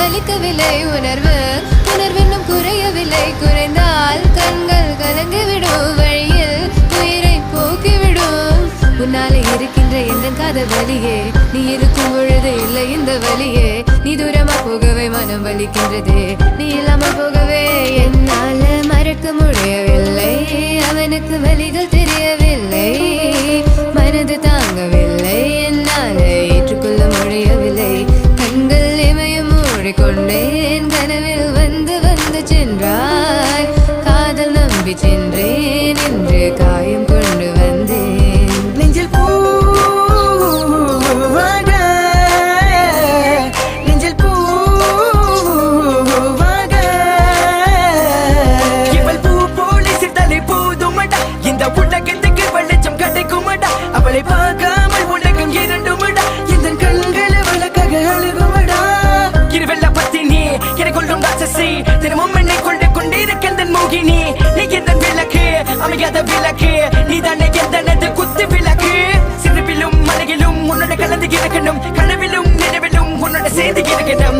வலிக்கவில்லை உணர்வு உணர்வென்னும் குறையவில்லை குறைந்தால் கண்கள் கலங்கிவிடும் வழியில் உயிரை போக்கிவிடும் உன்னாலே இருக்கின்ற எந்த காதல் வலியே நீ இருக்கும் பொழுது இல்லை இந்த வலியே நீ தூரமா போகவே மனம் வலிக்கின்றது நீ இல்லாமல் போகவே என்னால மறக்க முடியவில்லை அவனுக்கு வலிகள் தெரியவில்லை மனது தாங்கவில்லை என்னால ஏற்றுக்கொள்ள முடியவில்லை கண்கள் இமயம் மூடிக்கொண்டேன் கனவில் வந்து வந்து சென்றாய் காதல் நம்பி சென்றேன் என்று காயம் கொண்டு வந்தேன் நெஞ்சில் பூவாக நெஞ்சில் பூவாக இவள் பூ போல சிறுதலை போதுமடா இந்த உலகத்துக்கு வெளிச்சம் கிடைக்குமடா அவளை பார்க்காமல் உலகம் இரண்டுமடா இந்த கண்களை வழக்காக அழுகுமடா இருவெல்ல பத்தினி என கொள்ளும் ராட்சசி தினமும் என்னை கொண்டு கொண்டிருக்கின்ற மோகினி நீ எந்த விளக்கு அமையாத விளக்கு நீதானே எந்தனது குத்து விளக்கு சிறுவிலும் மலையிலும் உன்னோட கலந்து இருக்கணும் கனவிலும் நினைவிலும் உன்னோட சேர்ந்து இருக்கணும்